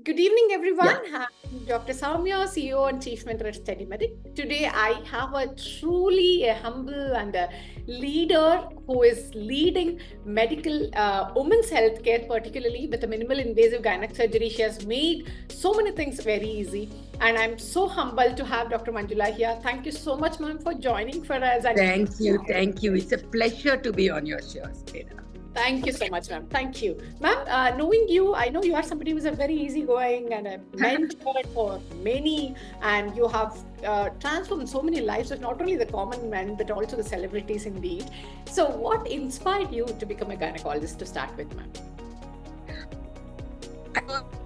Good evening, everyone. Yeah, I'm Dr. Soumya, CEO and Chief Mentor at Steady Medic. Today, I have a truly a humble and a leader who is leading medical women's healthcare, particularly with a minimal invasive gynec surgery. She has made so many things very easy, and I'm so humbled to have Dr. Manjula here. Thank you so much, ma'am, for joining for us. And thank you. Thank you. It's a pleasure to be on your show, Spina. thank you so much, ma'am. Thank you. Ma'am, knowing you, I know you are somebody who's a very easygoing and a mentor for many, and you have transformed so many lives of not only the common men, but also the celebrities indeed. So, what inspired you to become a gynecologist to start with, ma'am?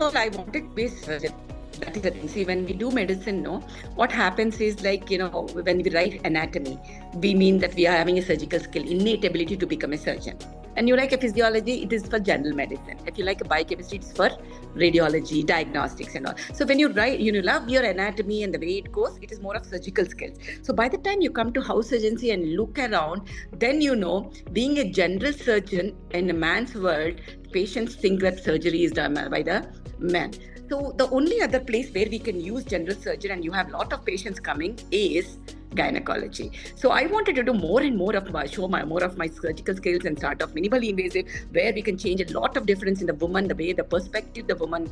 I wanted to be a surgeon. That is the thing. See, when we do medicine, no, what happens is when we write anatomy, we mean that we are having a surgical skill, innate ability to become a surgeon. And you like a physiology, it is for general medicine. If you like a biochemistry, it's for radiology, diagnostics, and all. So when you write, you love your anatomy and the way it goes, it is more of surgical skills. So by the time you come to house surgery and look around, then being a general surgeon in a man's world, patients think that surgery is done by the men. So the only other place where we can use general surgery and you have a lot of patients coming is gynecology. So I wanted to do more and more of more of my surgical skills and start off minimally invasive, where we can change a lot of difference in the woman, the way the perspective the woman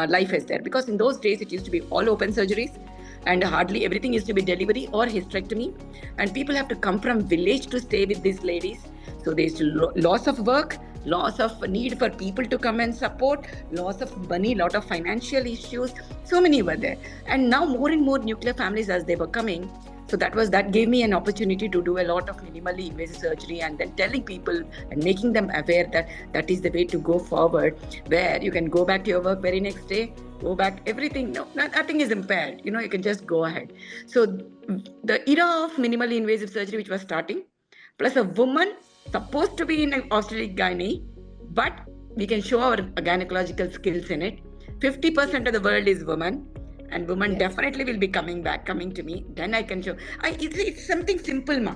life is there. Because in those days it used to be all open surgeries, and hardly everything used to be delivery or hysterectomy, and people have to come from village to stay with these ladies. So there's loss of work, loss of need for people to come and support, loss of money, lot of financial issues. So many were there, and now more and more nuclear families as they were coming. So that gave me an opportunity to do a lot of minimally invasive surgery, and then telling people and making them aware that that is the way to go forward, where you can go back to your work very next day, go back, everything, no, nothing is impaired, you can just go ahead. So the era of minimally invasive surgery which was starting, plus a woman supposed to be in an obstetric gynae, but we can show our gynecological skills in it. 50% of the world is woman, and woman definitely will be coming to me. Then I can show. It's something simple, ma.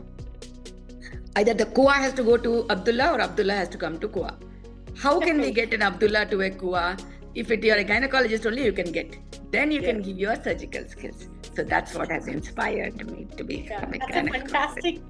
Either the Kua has to go to Abdullah or Abdullah has to come to Kua. How can we get an Abdullah to a Kua? If you're a gynecologist only, you can get. Then you can give your surgical skills. So that's what has inspired me to become a gynecologist.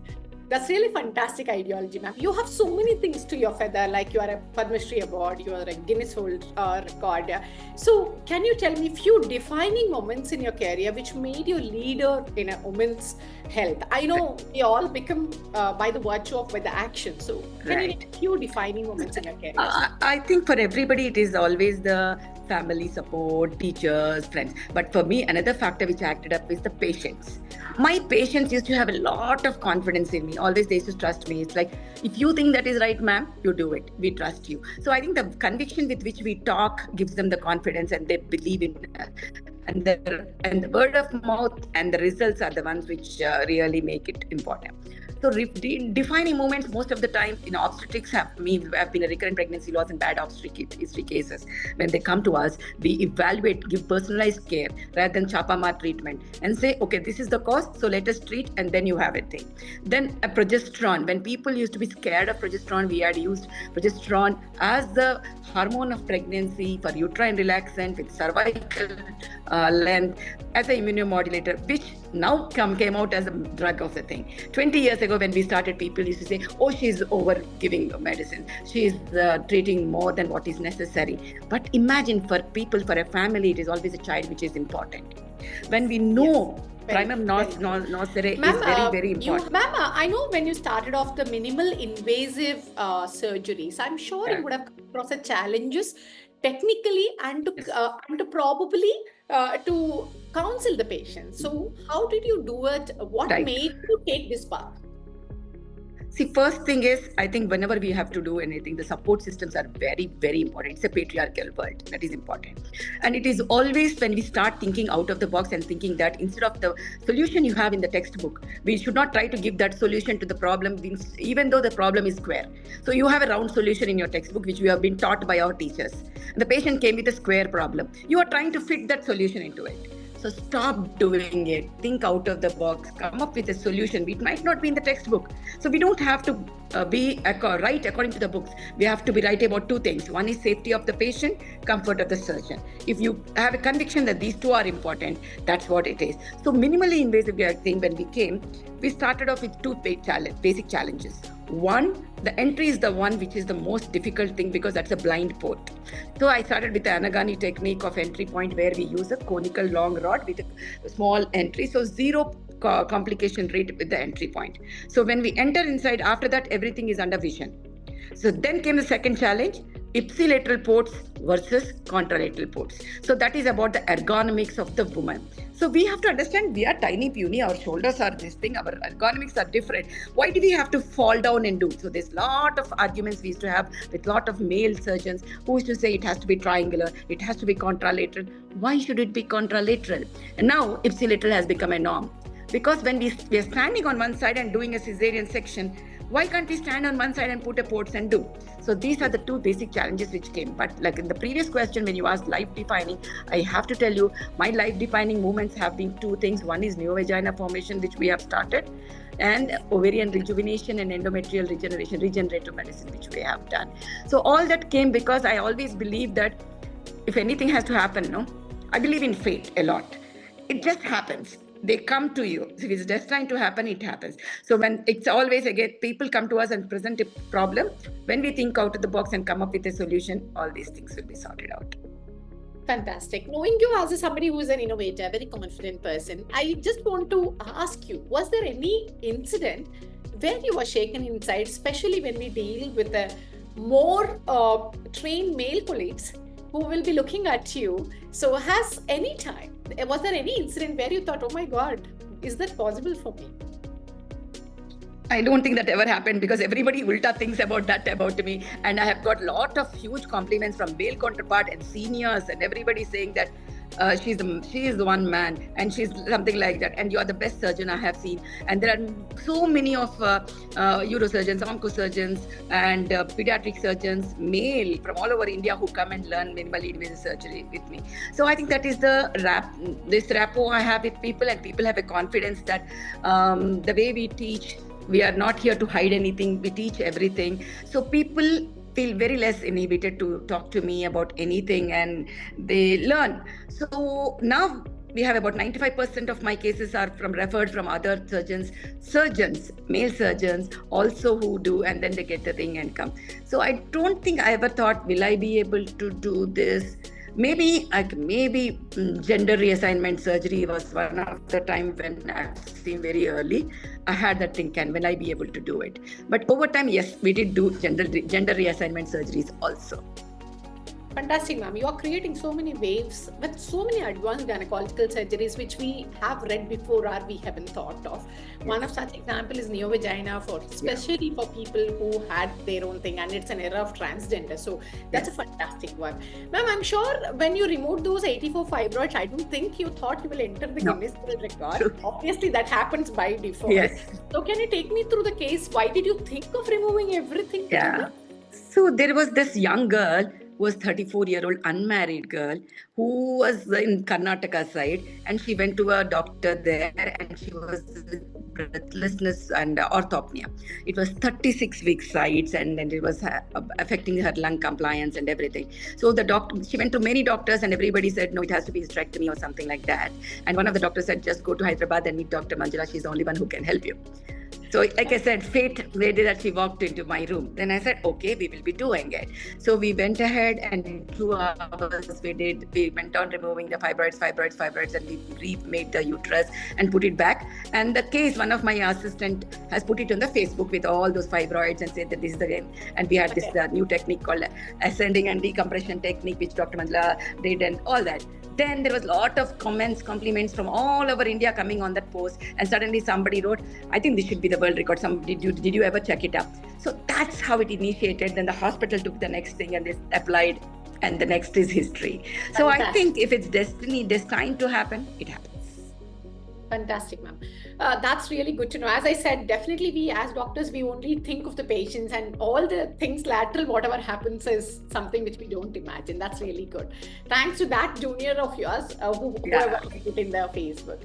That's really fantastic ideology, ma'am. You have so many things to your feather, like you are a Padma Shri Award, you are a Guinness World Record. So, can you tell me a few defining moments in your career which made you leader in a woman's health? I know we all become by the virtue of by the action. So, can you name a few defining moments in your career? I think for everybody, it is always the family support, teachers, friends. But for me, another factor which acted up is the patients. My patients used to have a lot of confidence in me. Always they used to trust me. It's like, if you think that is right, ma'am, you do it. We trust you. So I think the conviction with which we talk gives them the confidence, and they believe in us. And the word of mouth and the results are the ones which really make it important. So defining moments most of the time in obstetrics have been a recurrent pregnancy loss and bad obstetric history cases. When they come to us, we evaluate, give personalized care rather than chapama treatment, and say, okay, this is the cause, so let us treat, and then you have a thing. Then a progesterone. When people used to be scared of progesterone, we had used progesterone as the hormone of pregnancy for uterine relaxant with cervical length as an immunomodulator, which now came out as a drug of the thing. 20 years ago when we started, people used to say, oh, she's over giving medicine. She is treating more than what is necessary. But imagine for people, for a family, it is always a child which is important. When we know primum nocere is very, very important. Ma'am, I know when you started off the minimal invasive surgeries, I'm sure you would have come across the challenges technically and to probably to counsel the patient. So how did you do it? What made you take this path? See, first thing is, I think whenever we have to do anything, the support systems are very, very important. It's a patriarchal world. That is important. And it is always when we start thinking out of the box and thinking that instead of the solution you have in the textbook, we should not try to give that solution to the problem, even though the problem is square. So you have a round solution in your textbook, which we have been taught by our teachers. The patient came with a square problem. You are trying to fit that solution into it. So stop doing it. Think out of the box. Come up with a solution. It might not be in the textbook. So we don't have to right according to the books. We have to be right about two things. One is safety of the patient, comfort of the surgeon. If you have a conviction that these two are important, that's what it is. So minimally invasive thing, when we came, we started off with two basic challenges. One, the entry is the one which is the most difficult thing because that's a blind port. So I started with the Anagani technique of entry point, where we use a conical long rod with a small entry. So zero complication rate with the entry point. So when we enter inside, after that, everything is under vision. So then came the second challenge, ipsilateral ports versus contralateral ports. So that is about the ergonomics of the woman. So we have to understand, we are tiny, puny, our shoulders are this thing, our ergonomics are different. Why do we have to fall down and do? So there's a lot of arguments we used to have with a lot of male surgeons who used to say it has to be triangular, it has to be contralateral. Why should it be contralateral? And now ipsilateral has become a norm. Because when we are standing on one side and doing a cesarean section, why can't we stand on one side and put a ports and do? So these are the two basic challenges which came. But like in the previous question, when you asked life defining, I have to tell you, my life defining movements have been two things. One is neovagina formation, which we have started, and ovarian rejuvenation and endometrial regeneration, regenerative medicine, which we have done. So all that came because I always believe that if anything has to happen, I believe in fate a lot. It just happens. They come to you. If it's destined to happen, it happens. So when it's always, again, people come to us and present a problem, when we think out of the box and come up with a solution, all these things will be sorted out. Fantastic. Knowing you as somebody who is an innovator, very confident person, I just want to ask you, was there any incident where you were shaken inside, especially when we deal with the more trained male colleagues who will be looking at you? So was there any incident where you thought, oh my God, is that possible for me? I don't think that ever happened, because everybody ulta thinks about me. And I have got a lot of huge compliments from male counterpart and seniors and everybody saying that she is the one man and she's something like that. And you are the best surgeon I have seen. And there are so many of neurosurgeons, oncosurgeons and pediatric surgeons, male from all over India, who come and learn minimally invasive surgery with me. So I think that is this rapport I have with people, and people have a confidence that the way we teach, we are not here to hide anything. We teach everything. So people feel very less inhibited to talk to me about anything, and they learn. So now we have about 95% of my cases are referred from other surgeons, male surgeons also, who do, and then they get the thing and come. So I don't think I ever thought, will I be able to do this? Maybe gender reassignment surgery was one of the time when I've seen very early. I had that thing, will I be able to do it? But over time, yes, we did do gender reassignment surgeries also. Fantastic, ma'am. You are creating so many waves with so many advanced gynecological surgeries which we have read before or we haven't thought of. One of such example is neovagina, especially for people who had their own thing, and it's an era of transgender. So that's a fantastic one. Ma'am, I'm sure when you removed those 84 fibroids, I don't think you thought you will enter the Guinness World Record. True. Obviously, that happens by default. Yes. So can you take me through the case? Why did you think of removing everything? Yeah. So there was this young girl, was 34-year-old unmarried girl, who was in Karnataka side, and she went to a doctor there, and she was breathlessness and orthopnea. It was 36 week sites, and then it was affecting her lung compliance and everything. So she went to many doctors, and everybody said, no, it has to be hysterectomy or something like that. And one of the doctors said, just go to Hyderabad and meet Dr. Manjula. She's the only one who can help you. So like I said, fate made it that she walked into my room. Then I said, okay, we will be doing it. So we went ahead, and in 2 hours we went on removing the fibroids, and we remade the uterus and put it back. And the case, one of my assistant has put it on the Facebook with all those fibroids and said that this is the game. And we had this new technique called ascending and decompression technique, which Dr. Manjula did and all that. Then there was a lot of compliments from all over India coming on that post. And suddenly somebody wrote, I think this should be the world record. Did you ever check it up? So that's how it initiated. Then the hospital took the next thing and they applied, and the next is history. So I think if it's destined to happen, it happens. Fantastic, ma'am. That's really good to know. As I said, definitely we as doctors, we only think of the patients, and all the things lateral, whatever happens is something which we don't imagine. That's really good. Thanks to that junior of yours, whoever put in their Facebook.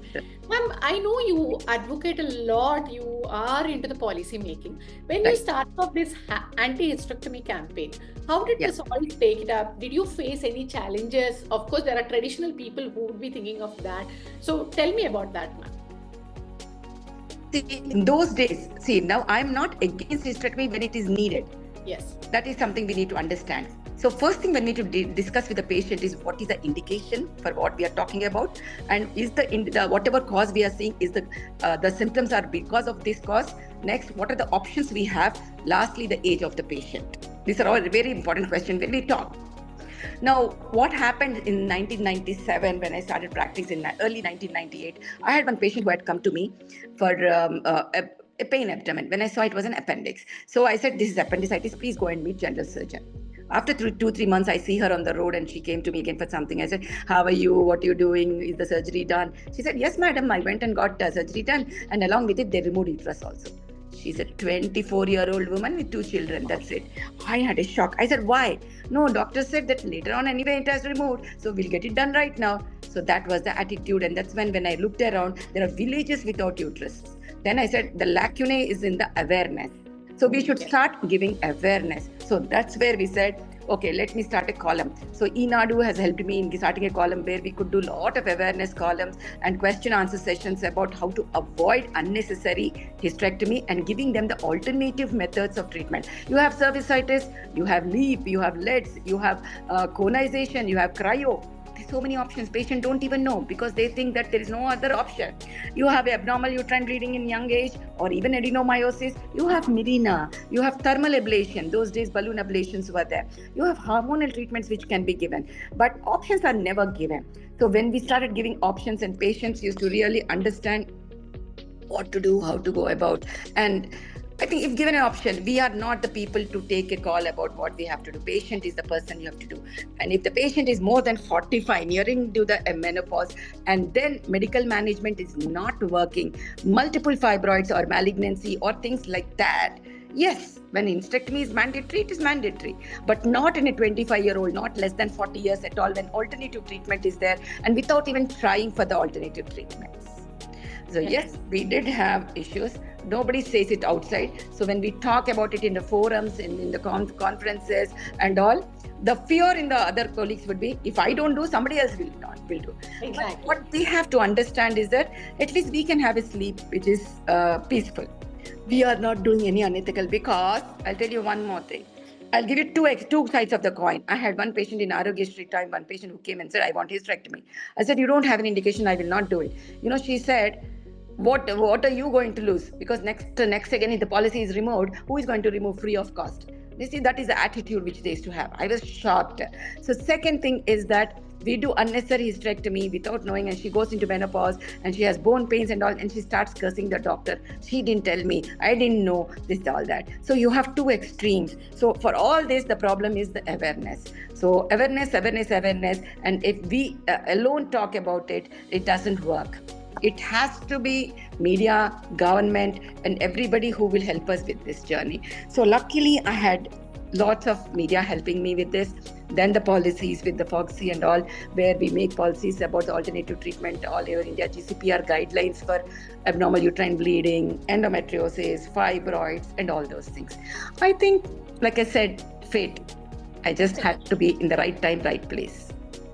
Ma'am, I know you advocate a lot. You are into the policy making. When you started off this anti-hysterectomy campaign, how did this all take it up? Did you face any challenges? Of course, there are traditional people who would be thinking of that. So tell me about that, ma'am. See, in those days, now I'm not against hysterectomy when it is needed. Yes. That is something we need to understand. So first thing we need to discuss with the patient is what is the indication for what we are talking about, and is the whatever cause we are seeing, is the symptoms are because of this cause. Next, what are the options we have? Lastly, the age of the patient. These are all very important questions when we talk. Now, what happened in 1997 when I started practicing in early 1998, I had one patient who had come to me for a pain abdomen. When I saw it was an appendix. So I said, this is appendicitis, please go and meet general surgeon. After 2-3 months, I see her on the road and she came to me again for something. I said, how are you? What are you doing? Is the surgery done? She said, yes, madam, I went and got surgery done. And along with it, they removed uterus also. She's a 24-year-old woman with 2 children. That's it. I had a shock. I said, why? No, doctor said that later on anyway it has removed. So we'll get it done right now. So that was the attitude. And that's when I looked around, there are villages without uterus. Then I said, the lacunae is in the awareness. So we should start giving awareness. So that's where we said, okay, let me start a column. So eNadu has helped me in starting a column where we could do a lot of awareness columns and question answer sessions about how to avoid unnecessary hysterectomy and giving them the alternative methods of treatment. You have cervicitis, you have LEEP, you have LEDs, you have conization, you have cryo. So many options. Patients don't even know because they think that there is no other option. You have abnormal uterine bleeding in young age or even adenomyosis. You have Mirena. You have thermal ablation. Those days balloon ablations were there. You have hormonal treatments which can be given. But options are never given. So when we started giving options and patients used to really understand what to do, how to go about. And I think if given an option, we are not the people to take a call about what we have to do. Patient is the person you have to do. And if the patient is more than 45, nearing to the menopause, and then medical management is not working, multiple fibroids or malignancy or things like that, yes, when hysterectomy is mandatory, it is mandatory, but not in a 25-year-old, not less than 40 years at all, when alternative treatment is there and without even trying for the alternative treatments. So yes, we did have issues. Nobody says it outside. So when we talk about it in the forums, in the conferences and all, the fear in the other colleagues would be, if I don't do, somebody else will do. Exactly. But what we have to understand is that at least we can have a sleep which is peaceful. We are not doing any unethical, because I'll tell you one more thing. I'll give you two sides of the coin. I had one patient in Arogyasri time, one patient who came and said, I want hysterectomy. I said, you don't have an indication, I will not do it. She said, what are you going to lose? Because next again, if the policy is removed, who is going to remove free of cost? You see, that is the attitude which they used to have. I was shocked. So second thing is that we do unnecessary hysterectomy without knowing, and she goes into menopause and she has bone pains and all, and she starts cursing the doctor. She didn't tell me, I didn't know this, all that. So you have two extremes. So for all this, the problem is the awareness. So awareness, and if we alone talk about it, it doesn't work. It has to be media, government, and everybody who will help us with this journey. So luckily, I had lots of media helping me with this. Then the policies with the FOGSI and all, where we make policies about the alternative treatment all over India, GCPR guidelines for abnormal uterine bleeding, endometriosis, fibroids, and all those things. I think, like I said, fate. I just had to be in the right time, right place.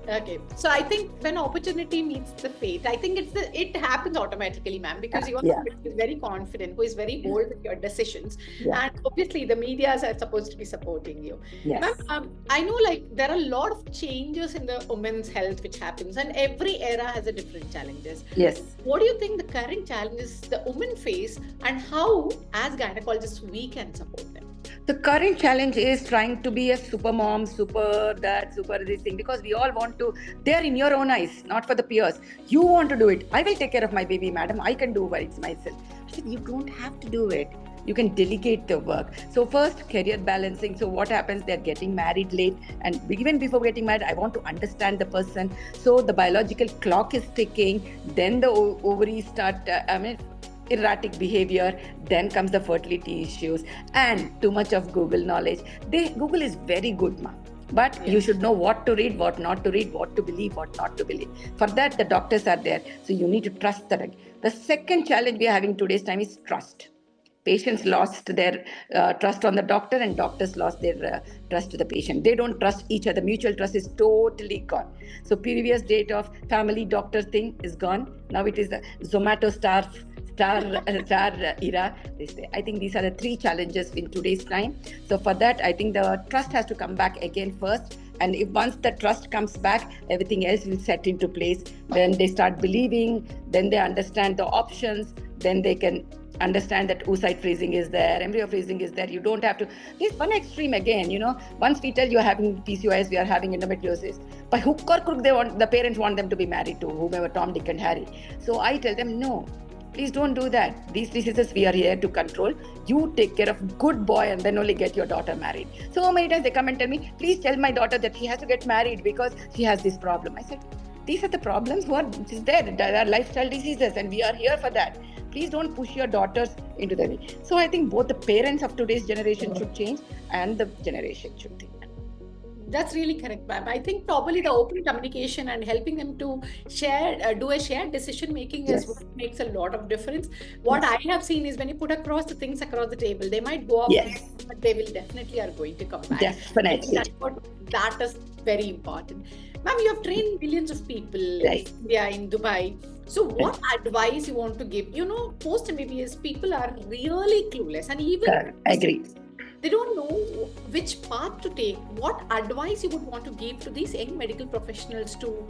Okay, so I think when opportunity meets the fate, I think it happens automatically, ma'am, because you are somebody who is very confident, who is very bold with your decisions, and obviously the media are supposed to be supporting you. Yes. Ma'am, I know there are a lot of changes in the women's health which happens, and every era has a different challenges. Yes. What do you think the current challenges the women face, and how, as gynecologists, we can support them? The current challenge is trying to be a super mom, super that, super this thing, because we all want to, they're in your own eyes, not for the peers. You want to do it. I will take care of my baby, madam. I can do it myself. I said, you don't have to do it. you can delegate the work. So first, career balancing. So what happens? They're getting married late, and even before getting married, I want to understand the person. So the biological clock is ticking. Then the ovaries start. Erratic behavior, then comes the fertility issues and too much of Google knowledge. Google is very good, ma, but you should know what to read, what not to read, what to believe, what not to believe. For that, the doctors are there, so you need to trust the. The second challenge we are having today's time is trust. Patients lost their trust on the doctor, and doctors lost their trust to the patient. They don't trust each other. Mutual trust is totally gone. So previous date of family doctor thing is gone. Now it is the Zomato star era. I think these are the three challenges in today's time. So for that, I think the trust has to come back again first. And if once the trust comes back, everything else will set into place. Then they start believing, then they understand the options, then they can understand that oocyte freezing is there, embryo freezing is there. You don't have to. There's one extreme again, once we tell you're having PCOS, we are having endometriosis. By hook or crook, the parents want them to be married to whomever, Tom, Dick and Harry. So I tell them, no, please don't do that. These diseases we are here to control. You take care of good boy and then only get your daughter married. So many times they come and tell me, please tell my daughter that she has to get married because she has this problem. I said, these are the problems who are there. There are lifestyle diseases and we are here for that. Please don't push your daughters into the way. So I think both the parents of today's generation should change and the generation should think. That's really correct, ma'am. I think probably the open communication and helping them to do a shared decision making is what makes a lot of difference. What I have seen is when you put across the things across the table, they might go off, but they will definitely are going to come back. Definitely. That is very important. Ma'am, you have trained millions of people in India, in Dubai. So what advice you want to give? Post MBBS people are really clueless, and even I agree. They don't know which path to take. What advice you would want to give to these young medical professionals to,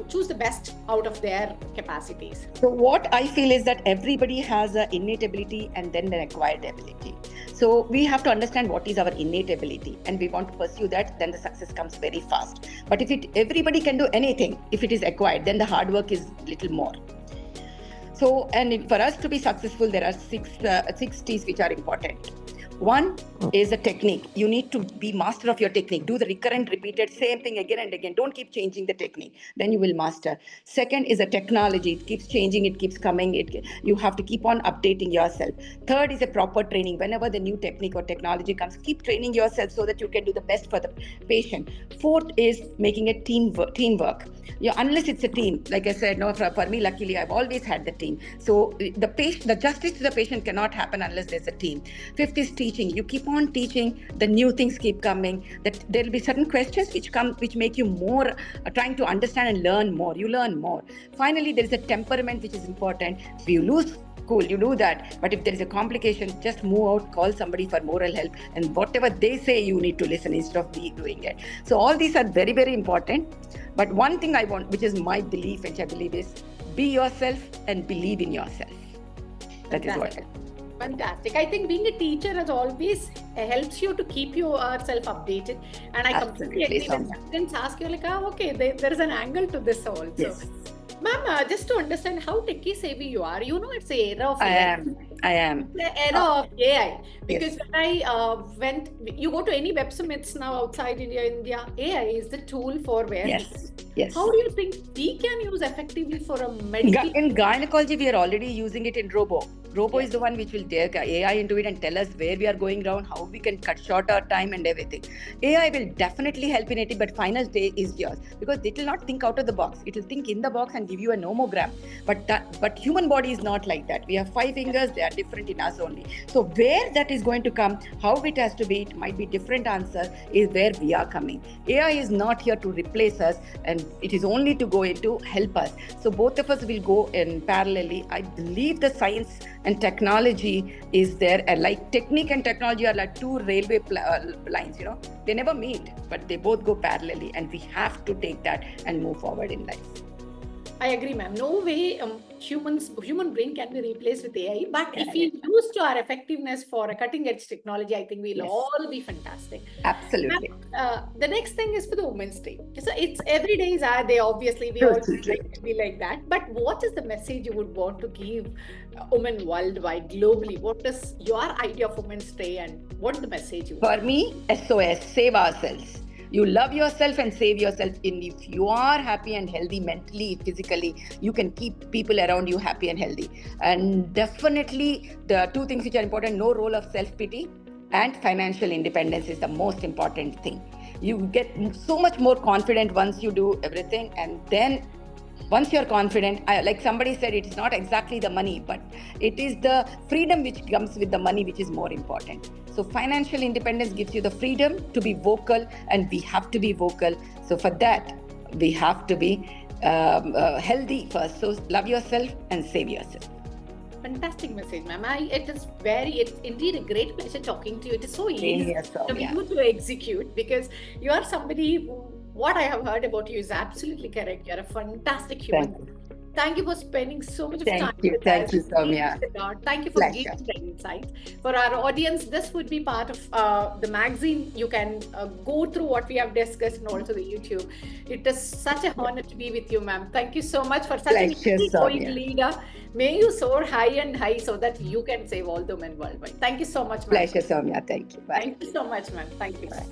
choose the best out of their capacities? So what I feel is that everybody has an innate ability and then an acquired ability. So we have to understand what is our innate ability and we want to pursue that, then the success comes very fast. But if everybody can do anything, if it is acquired, then the hard work is little more. So, and for us to be successful, there are six T's which are important. One is a technique. You need to be master of your technique. Do the recurrent, repeated, same thing again and again. Don't keep changing the technique. Then you will master. Second is a technology. It keeps changing. It keeps coming. You have to keep on updating yourself. Third is a proper training. Whenever the new technique or technology comes, keep training yourself so that you can do the best for the patient. Fourth is making a teamwork. Unless it's a team, like I said, no, for me, luckily, I've always had the team. So the justice to the patient cannot happen unless there's a team. Fifth is teaching. You keep on teaching, the new things keep coming, that there will be certain questions which make you more trying to understand and learn more. You learn more. Finally, there is a temperament which is important. If you lose, cool, you do that. But if there is a complication, just move out, call somebody for moral help, and whatever they say, you need to listen instead of doing it. So all these are very, very important. But one thing I want, which is my belief, which I believe is, be yourself and believe in yourself. That is what I Fantastic. I think being a teacher has always helps you to keep yourself updated. And I completely agree when students ask you, like, okay, there is an angle to this also. Yes. Ma'am, just to understand how techie savvy you are, it's the era of AI. I am. The era of AI. Because when I you go to any web summits now outside India, AI is the tool for where Yes. How do you think we can use effectively for a medical? In gynecology, we are already using it in Robo. Robo is the one which will take AI into it and tell us where we are going around, how we can cut short our time and everything. AI will definitely help in it, but final day is yours because it will not think out of the box. It will think in the box and give you a nomogram. But human body is not like that. We have 5 fingers; they are different in us only. So where that is going to come, how it has to be, it might be different answer. Is where we are coming. AI is not here to replace us, and it is only to go into help us. So both of us will go in parallelly. I believe the science and technology is there, and like technique and technology are like 2 railway lines, they never meet, but they both go parallelly, and we have to take that and move forward in life. I agree, ma'am. No way human brain can be replaced with AI. But if we use to our effectiveness for a cutting edge technology, I think we'll Yes. all be fantastic. Absolutely. Ma'am, the next thing is for the Women's Day. So it's every day is our day. Obviously, we True, all true, true. like to be like that. But what is the message you would want to give women worldwide, globally? What is your idea of Women's Day, and what is the message you want? For me, SOS, save ourselves. You love yourself and save yourself. And if you are happy and healthy mentally, physically, you can keep people around you happy and healthy. And definitely the two things which are important, no role of self-pity, and financial independence is the most important thing. You get so much more confident once you do everything, and then once you're confident, like somebody said, it is not exactly the money, but it is the freedom which comes with the money which is more important. So financial independence gives you the freedom to be vocal, and we have to be vocal. So for that, we have to be healthy first. So love yourself and save yourself. Fantastic message, ma'am. It's indeed a great pleasure talking to you. It is so easy to be able to execute, because you are somebody who, what I have heard about you is absolutely correct. You're a fantastic human. Thank you for spending so much of time with us. Thank you, Soumya. Thank you for giving the insights. For our audience, this would be part of the magazine. You can go through what we have discussed, and also the YouTube. It is such a honor to be with you, ma'am. Thank you so much for such an easygoing leader. May you soar high and high so that you can save all the women worldwide. Thank you so much, ma'am. Pleasure, Soumya. Thank you. Bye. Thank you so much, ma'am. Thank you. Bye.